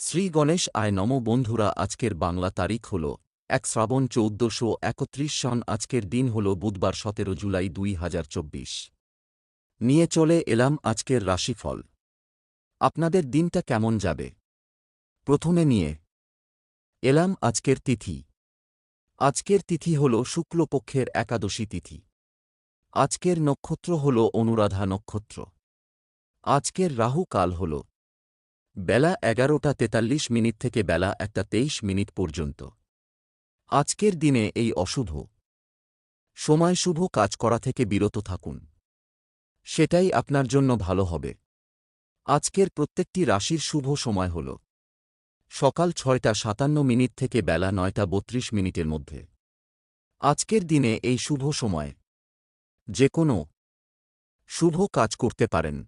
শ্রী গণেশ আয় নম বন্ধুরা, আজকের বাংলা তারিখ হল ১ শ্রাবণ ১৪৩১ সন। আজকের দিন হল বুধবার ১৭ জুলাই ২০২৪। নিয়ে চলে এলাম আজকের রাশিফল। আপনাদের দিনটা কেমন যাবে? প্রথমে নিয়ে এলাম আজকের তিথি। আজকের তিথি হল শুক্লপক্ষের একাদশী তিথি। আজকের নক্ষত্র হল অনুরাধা নক্ষত্র। আজকের রাহু কাল হল বেলা ১১টা ৪৩ থেকে বেলা ১টা ২৩ পর্যন্ত। আজকের দিনে এই অশুভ সময় শুভ কাজ করা থেকে বিরত থাকুন, সেটাই আপনার জন্য ভালো হবে। আজকের প্রত্যেকটি রাশির শুভ সময় হল সকাল ৬টা ৫৭ থেকে বেলা ৯টা ৩২ মধ্যে। আজকের দিনে এই শুভ সময় যে কোনো শুভ কাজ করতে পারেন।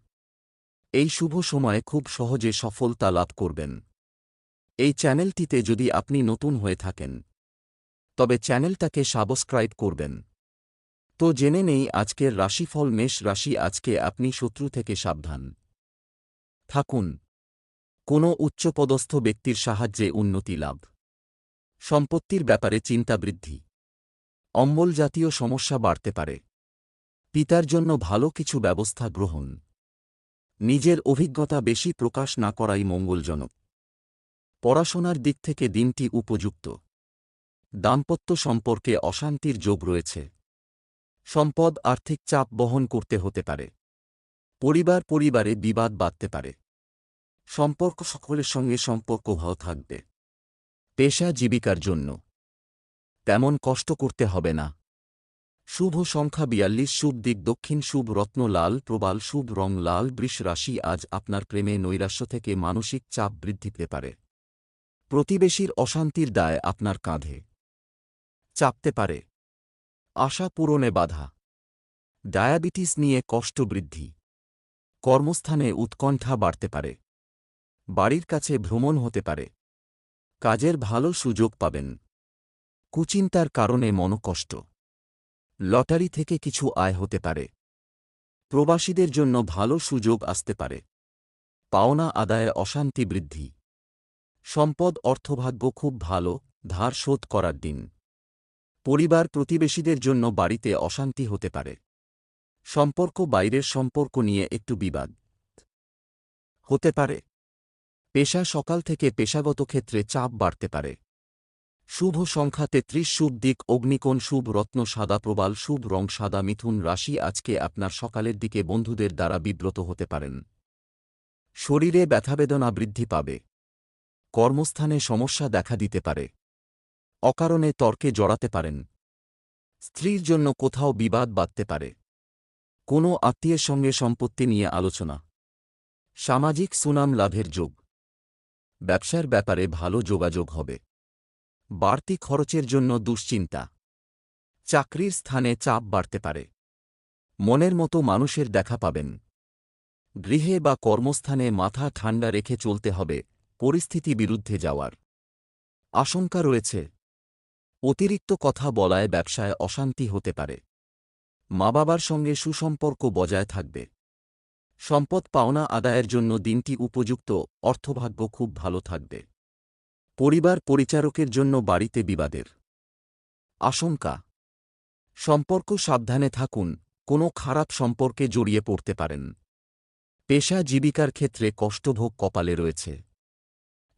এই শুভ সময়ে খুব সহজে সফলতা লাভ করবেন। এই চ্যানেলটিতে যদি আপনি নতুন হয়ে থাকেন তবে চ্যানেলটাকে সাবস্ক্রাইব করবেন। তো জেনে নেই আজকের রাশিফল। মেষ রাশি, আজকে আপনি শত্রু থেকে সাবধান থাকুন। কোনো উচ্চপদস্থ ব্যক্তির সাহায্যে উন্নতি লাভ, সম্পত্তির ব্যাপারে চিন্তা বৃদ্ধি, অম্বল জাতীয় সমস্যা বাড়তে পারে। পিতার জন্য ভালো কিছু ব্যবস্থা গ্রহণ। নিজের অভিজ্ঞতা বেশি প্রকাশ না করাই মঙ্গলজনক। পড়াশোনার দিক থেকে দিনটি উপযুক্ত। দাম্পত্য সম্পর্কে অশান্তির যোগ রয়েছে। সম্পদ আর্থিক চাপ বহন করতে হতে পারে। পরিবারে বিবাদ বাধতে পারে। সম্পর্ক সকলের সঙ্গে সম্পর্ক ভালো থাকবে। পেশা জীবিকার জন্য তেমন কষ্ট করতে হবে না। শুভ সংখ্যা ৪২, শুভ দিক দক্ষিণ, শুভ রত্ন লাল প্রবাল, শুভ রং লাল। বৃষ রাশি, আজ আপনার প্রেমে নৈরাশ্য থেকে মানসিক চাপ বৃদ্ধি পেতে পারে। প্রতিবেশীর অশান্তির দায় আপনার কাঁধে চাপতে পারে। আশা পূরণে বাধা। ডায়াবেটিস নিয়ে কষ্ট বৃদ্ধি। কর্মস্থানে উৎকণ্ঠা বাড়তে পারে। বাড়ির কাছে ভ্রমণ হতে পারে। কাজের ভালো সুযোগ পাবেন। কুচিন্তার কারণে মনকষ্ট। লটারি থেকে কিছু আয় হতে পারে। প্রবাসীদের জন্য ভালো সুযোগ আসতে পারে। পাওনা আদায়ে অশান্তি বৃদ্ধি। সম্পদ অর্থভাগ্য খুব ভালো, ধার শোধ করার দিন। পরিবার প্রতিবেশীদের জন্য বাড়িতে অশান্তি হতে পারে। সম্পর্ক বাইরের সম্পর্ক নিয়ে একটু বিবাদ হতে পারে। পেশা সকাল থেকে পেশাগত ক্ষেত্রে চাপ বাড়তে পারে। শুভ সংখ্যা ৩৩, শুভ দিক অগ্নিকোণ, শুভ রত্ন সাদা প্রবাল, শুভ রং সাদা। মিথুন রাশি, আজকে আপনার সকালের দিকে বন্ধুদের দ্বারা বিব্রত হতে পারেন। শরীরে ব্যথাবেদনা বৃদ্ধি পাবে। কর্মস্থানে সমস্যা দেখা দিতে পারে। অকারণে তর্কে জড়াতে পারেন। স্ত্রীর জন্য কোথাও বিবাদ বাধতে পারে। কোনো আত্মীয়ের সঙ্গে সম্পত্তি নিয়ে আলোচনা। সামাজিক সুনাম লাভের যোগ। ব্যবসার ব্যাপারে ভালো যোগাযোগ হবে। বাড়তি খরচের জন্য দুশ্চিন্তা। চাকরির স্থানে চাপ বাড়তে পারে। মনের মতো মানুষের দেখা পাবেন। গৃহে বা কর্মস্থানে মাথা ঠান্ডা রেখে চলতে হবে। পরিস্থিতি বিরুদ্ধে যাওয়ার আশঙ্কা রয়েছে। অতিরিক্ত কথা বলায় ব্যবসায় অশান্তি হতে পারে। মা বাবার সঙ্গে সুসম্পর্ক বজায় থাকবে। সম্পদ পাওনা আদায়ের জন্য দিনটি উপযুক্ত। অর্থভাগ্য খুব ভালো থাকবে। পরিবার পরিচারকের জন্য বাড়িতে বিবাদের আশঙ্কা। সম্পর্ক সাবধানে থাকুন, কোনো খারাপ সম্পর্কে জড়িয়ে পড়তে পারেন। পেশা জীবিকার ক্ষেত্রে কষ্টভোগ কপালে রয়েছে।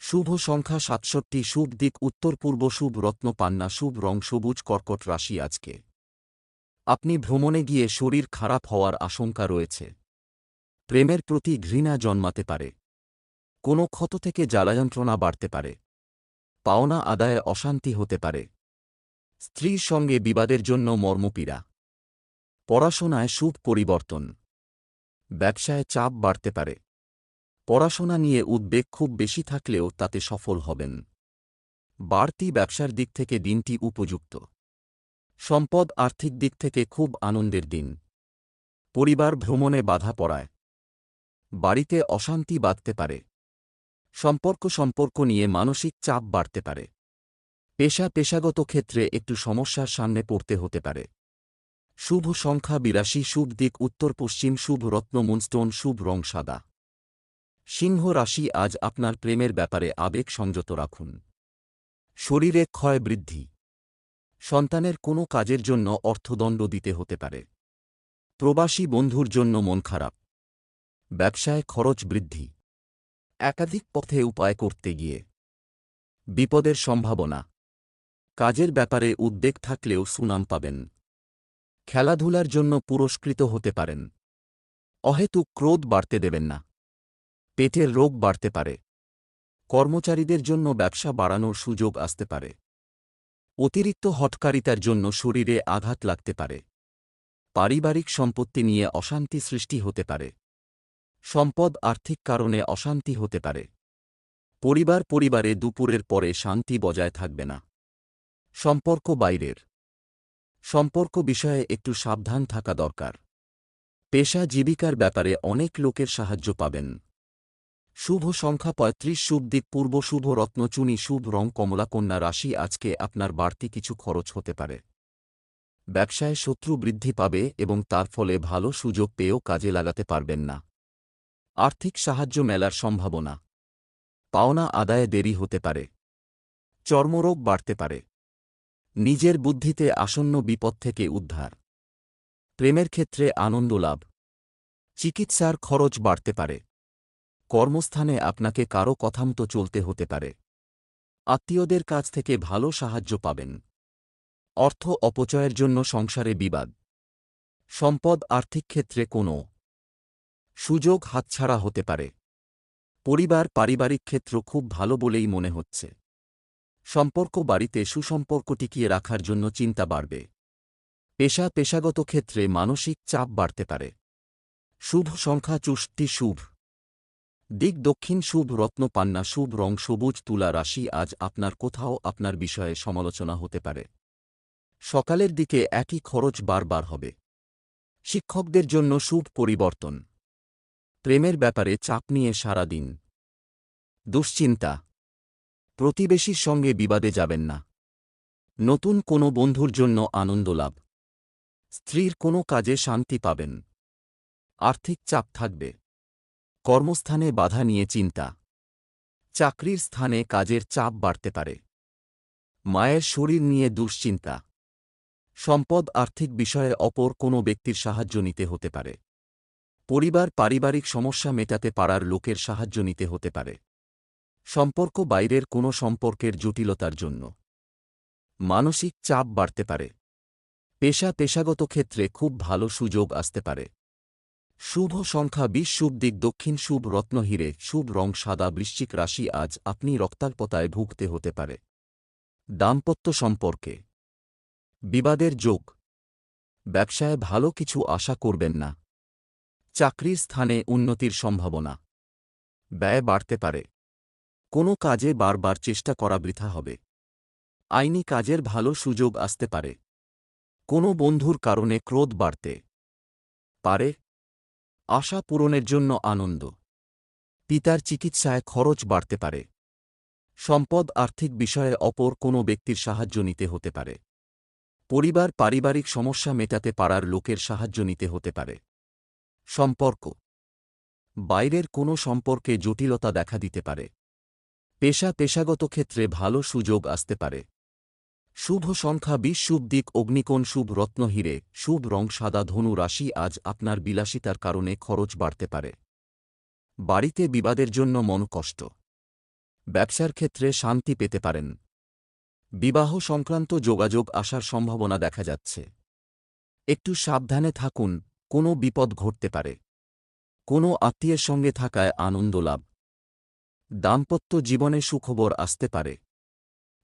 শুভ সংখ্যা ৬৭, শুভ দিক উত্তর পূর্ব, শুভ রত্ন পান্না, শুভ রং সবুজ। কর্কট রাশি, আজকে আপনি ভ্রমণে গিয়ে শরীর খারাপ হওয়ার আশঙ্কা রয়েছে। প্রেমের প্রতি ঘৃণা জন্মাতে পারে। কোনো ক্ষত থেকে জ্বালাযন্ত্রণা বাড়তে পারে। পাওনা আদায়ে অশান্তি হতে পারে। স্ত্রীর সঙ্গে বিবাদের জন্য মর্মপীড়া। পড়াশোনায় শুভ পরিবর্তন। ব্যবসায় চাপ বাড়তে পারে। পড়াশোনা নিয়ে উদ্বেগ খুব বেশি থাকলেও তাতে সফল হবেন। বাড়তি ব্যবসার দিক থেকে দিনটি উপযুক্ত। সম্পদ আর্থিক দিক থেকে খুব আনন্দের দিন। পরিবার ভ্রমণে বাধা পড়ায়। বাড়িতে অশান্তি বাধতে পারে। সম্পর্ক নিয়ে মানসিক চাপ বাড়তে পারে। পেশাগত ক্ষেত্রে একটু সমস্যার সামনে পড়তে হতে পারে। শুভ সংখ্যা ৮২, শুভ দিক উত্তর পশ্চিম, শুভ রত্ন মুনস্টোন, শুভ রং সাদা। সিংহ রাশি আজ আপনার প্রেমের ব্যাপারে আবেগ সংযত রাখুন। শরীরে ক্ষয় বৃদ্ধি। সন্তানের কোনো কাজের জন্য অর্থদণ্ড দিতে হতে পারে। প্রবাসী বন্ধুর জন্য মন খারাপ। ব্যবসায় খরচ বৃদ্ধি। একাধিক পথে উপায় করতে গিয়ে বিপদের সম্ভাবনা। কাজের ব্যাপারে উদ্বেগ থাকলেও সুনাম পাবেন। খেলাধুলার জন্য পুরস্কৃত হতে পারেন। অহেতুক ক্রোধ বাড়তে দেবেন না। পেটের রোগ বাড়তে পারে। কর্মচারীদের জন্য ব্যবসা বাড়ানোর সুযোগ আসতে পারে। অতিরিক্ত হঠকারিতার জন্য শরীরে আঘাত লাগতে পারে। পারিবারিক সম্পত্তি নিয়ে অশান্তি সৃষ্টি হতে পারে। সম্পদ আর্থিক কারণে অশান্তি হতে পারে। পরিবারে দুপুরের পরে শান্তি বজায় থাকবে না। সম্পর্ক বাইরের। সম্পর্ক বিষয়ে একটু সাবধান থাকা দরকার। পেশা জীবিকার ব্যাপারে অনেক লোকের সাহায্য পাবেন। শুভ সংখ্যা ৩৫, শুভ দিক পূর্ব, শুভ রত্নচুনি, শুভ রং কমলা। কন্যা রাশি আজকে আপনার বাড়তি কিছু খরচ হতে পারে। ব্যবসায় শত্রু বৃদ্ধি পাবে এবং তার ফলে ভালো সুযোগ পেয়েও কাজে লাগাতে পারবেন না। আর্থিক সাহায্য মেলার সম্ভাবনা। পাওনা আদায়ে দেরি হতে পারে। চর্মরোগ বাড়তে পারে। নিজের বুদ্ধিতে আসন্ন বিপদ থেকে উদ্ধার। প্রেমের ক্ষেত্রে আনন্দ লাভ। চিকিৎসার খরচ বাড়তে পারে। কর্মস্থানে আপনাকে কারো কথামতো চলতে হতে পারে। আত্মীয়দের কাছ থেকে ভালো সাহায্য পাবেন। অর্থ অপচয়ের জন্য সংসারে বিবাদ। সম্পদ আর্থিক ক্ষেত্রে কোনো সুযোগ হাতছাড়া হতে পারে। পারিবারিক ক্ষেত্র খুব ভালো বলেই মনে হচ্ছে। সম্পর্ক বাড়িতে সুসম্পর্ক টিকিয়ে রাখার জন্য চিন্তা বাড়বে। পেশাগত ক্ষেত্রে মানসিক চাপ বাড়তে পারে। শুভ সংখ্যা ৬৪, শুভ দিক দক্ষিণ, শুভ রত্ন পান্না, শুভ রং সবুজ। তুলা রাশি আজ আপনার কোথাও আপনার বিষয়ে সমালোচনা হতে পারে। সকালের দিকে একই খরচ বারবার হবে। শিক্ষকদের জন্য শুভ পরিবর্তন। প্রেমের ব্যাপারে চাপ নিয়ে সারা দিন দুশ্চিন্তা। প্রতিবেশীর সঙ্গে বিবাদে যাবেন না। নতুন কোনো বন্ধুর জন্য আনন্দ লাভ। স্ত্রীর কোনো কাজে শান্তি পাবেন। আর্থিক চাপ থাকবে। কর্মস্থানে বাধা নিয়ে চিন্তা। চাকরির স্থানে কাজের চাপ বাড়তে পারে। মায়ের শরীর নিয়ে দুশ্চিন্তা। সম্পদ আর্থিক বিষয়ে অপর কোনো ব্যক্তির সাহায্য নিতে হতে পারে। পারিবারিক সমস্যা মেটাতে পারার লোকের সাহায্য নিতে হতে পারে। সম্পর্ক বাইরের কোনো সম্পর্কের জটিলতার জন্য মানসিক চাপ বাড়তে পারে। পেশাগত ক্ষেত্রে খুব ভালো সুযোগ আসতে পারে। শুভ সংখ্যা ২০, শুভ দিক দক্ষিণ, শুভ রত্ন হিরে, শুভ রং সাদা। বৃশ্চিক রাশি আজ আপনি রক্তাল্পতায় ভুগতে হতে পারে। দাম্পত্য সম্পর্কে বিবাদের যোগ। ব্যবসায় ভালো কিছু আশা করবেন না। চাকরির স্থানে উন্নতির সম্ভাবনা। ব্যয় বাড়তে পারে। কোনো কাজে বারবার চেষ্টা করা বৃথা হবে। আইনি কাজের ভালো সুযোগ আসতে পারে। কোনো বন্ধুর কারণে ক্রোধ বাড়তে পারে। আশা পূরণের জন্য আনন্দ। পিতার চিকিৎসায় খরচ বাড়তে পারে। সম্পদ আর্থিক বিষয়ে অপর কোনো ব্যক্তির সাহায্য নিতে হতে পারে। পারিবারিক সমস্যা মেটাতে পারার লোকের সাহায্য নিতে হতে পারে। সম্পর্ক বাইরের কোনো সম্পর্কে জটিলতা দেখা দিতে পারে। পেশাগত ক্ষেত্রে ভালো সুযোগ আসতে পারে। শুভ সংখ্যা ২০, শুভ দিক অগ্নিকোণ, শুভ রত্ন হিরে, শুভ রং সাদা। ধনু রাশি আজ আপনার বিলাসিতার কারণে খরচ বাড়তে পারে। বাড়িতে বিবাদের জন্য মনকষ্ট। ব্যবসার ক্ষেত্রে শান্তি পেতে পারেন। বিবাহ সংক্রান্ত যোগাযোগ আসার সম্ভাবনা দেখা যাচ্ছে। একটু সাবধানে থাকুন, কোনো বিপদ ঘটতে পারে। কোনো আত্মীয়ের সঙ্গে থাকায় আনন্দ লাভ। দাম্পত্য জীবনে সুখবর আসতে পারে।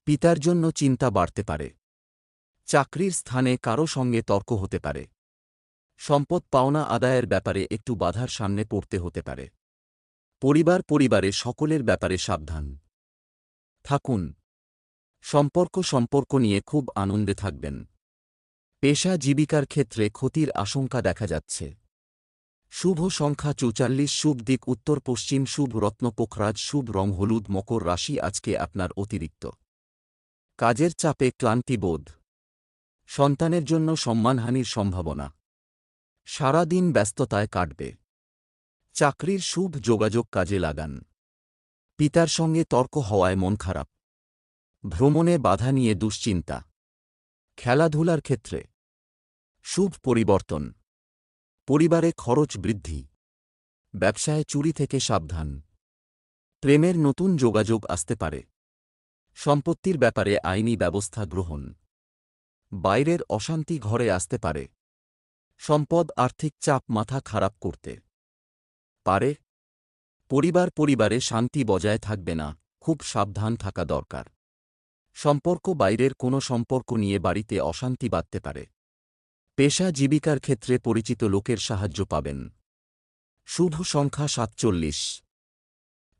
পিতার জন্য চিন্তা বাড়তে পারে। চাকরির স্থানে কারো সঙ্গে তর্ক হতে পারে। সম্পদ পাওনা আদায়ের ব্যাপারে একটু বাধার সামনে পড়তে হতে পারে। পরিবারে সকলের ব্যাপারে সাবধান থাকুন। সম্পর্ক নিয়ে খুব আনন্দে থাকবেন। পেশা জীবিকার ক্ষেত্রে ক্ষতির আশঙ্কা দেখা যাচ্ছে। শুভ সংখ্যা ৪৪, শুভ দিক উত্তর পশ্চিম, শুভ রত্ন পোখরাজ, শুভ রং হলুদ। মকর রাশি আজকে আপনার অতিরিক্ত কাজের চাপে ক্লান্তি বোধ। সন্তানের জন্য সম্মানহানির সম্ভাবনা। সারা দিন ব্যস্ততায় কাটবে। চাকরির শুভ যোগাযোগ কাজে লাগান। পিতার সঙ্গে তর্ক হওয়ায় মন খারাপ। ভ্রমণে বাধা নিয়ে দুশ্চিন্তা। খেলাধুলার ক্ষেত্রে শুভ পরিবর্তন। পরিবারে খরচ বৃদ্ধি। ব্যবসায় চুরি থেকে সাবধান। প্রেমের নতুন যোগাযোগ আসতে পারে। সম্পত্তির ব্যাপারে আইনি ব্যবস্থা গ্রহণ। বাইরের অশান্তি ঘরে আসতে পারে। সম্পদ আর্থিক চাপ মাথা খারাপ করতে পারে। পরিবারে শান্তি বজায় থাকবে না, খুব সাবধান থাকা দরকার। সম্পর্ক বাইরের কোনো সম্পর্ক নিয়ে বাড়িতে অশান্তি বাঁধতে পারে। পেশা জীবিকার ক্ষেত্রে পরিচিত লোকের সাহায্য পাবেন। শুভ সংখ্যা 47।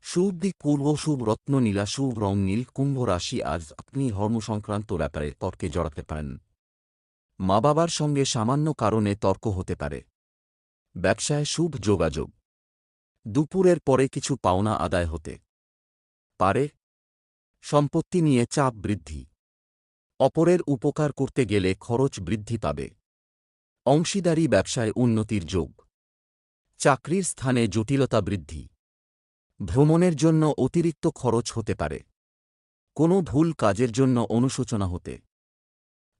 শুভ দিক পূর্ব, শুভ রত্ন নীলা, শুভ রং নীল। কুম্ভ রাশি, আজ আপনি ধর্ম সংক্রান্ত ব্যাপারে তর্কে জড়াতে পারেন। মা বাবার সঙ্গে সামান্য কারণে তর্ক হতে পারে। ব্যবসায় শুভ যোগাযোগ। দুপুরের পরে কিছু পাওনা আদায় হতে পারে। সম্পত্তি নিয়ে চাপ বৃদ্ধি। অপরের উপকার করতে গেলে খরচ বৃদ্ধি পাবে। অংশীদারি ব্যবসায় উন্নতির যোগ। চাকরির স্থানে জটিলতা বৃদ্ধি। ভ্রমণের জন্য অতিরিক্ত খরচ হতে পারে। কোনো ভুল কাজের জন্য অনুশোচনা হতে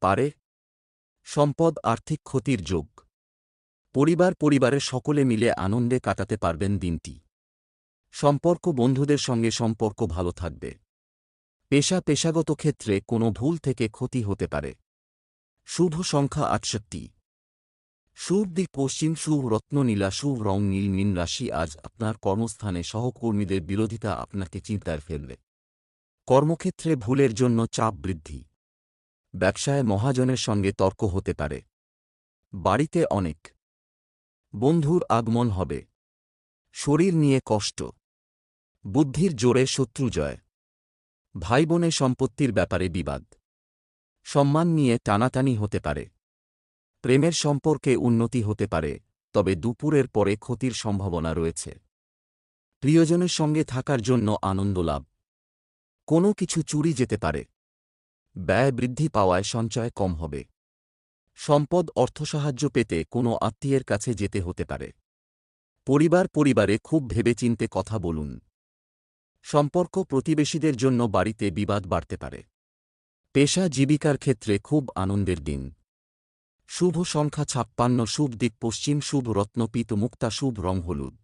পারে। সম্পদ আর্থিক ক্ষতির যোগ। পরিবারের সকলে মিলে আনন্দে কাটাতে পারবেন দিনটি। সম্পর্ক বন্ধুদের সঙ্গে সম্পর্ক ভালো থাকবে। পেশাগত ক্ষেত্রে কোনো ভুল থেকে ক্ষতি হতে পারে। শুভ সংখ্যা 68। শুভ দিক পশ্চিম, শুভ রত্ন নীলা, শুভ রং নীল। মীন রাশি, আজ আপনার কর্মস্থানে সহকর্মীদের বিরোধিতা আপনাকে চিন্তায় ফেলবে। কর্মক্ষেত্রে ভুলের জন্য চাপ বৃদ্ধি। ব্যবসায় মহাজনের সঙ্গে তর্ক হতে পারে। বাড়িতে অনেক বন্ধুর আগমন হবে। শরীর নিয়ে কষ্ট। বুদ্ধির জোরে শত্রু জয়। ভাই বোনে সম্পত্তির ব্যাপারে বিবাদ। সম্মান নিয়ে টানাটানি হতে পারে। প্রেমের সম্পর্কে উন্নতি হতে পারে, তবে দুপুরের পরে ক্ষতির সম্ভাবনা রয়েছে। প্রিয়জনের সঙ্গে থাকার জন্য আনন্দ লাভ। কোনো কিছু চুরি যেতে পারে। ব্যয় বৃদ্ধি পাওয়ায় সঞ্চয় কম হবে। সম্পদ অর্থসাহায্য পেতে কোনো আত্মীয়ের কাছে যেতে হতে পারে। পরিবারে খুব ভেবেচিন্তে কথা বলুন। সম্পর্ক প্রতিবেশীদের জন্য বাড়িতে বিবাদ বাড়তে পারে। পেশা জীবিকার ক্ষেত্রে খুব আনন্দের দিন। শুভ সংখ্যা 56। শুভ দিক পশ্চিম, শুভ রত্ন পীত মুক্তা, শুভ রং হলুদ।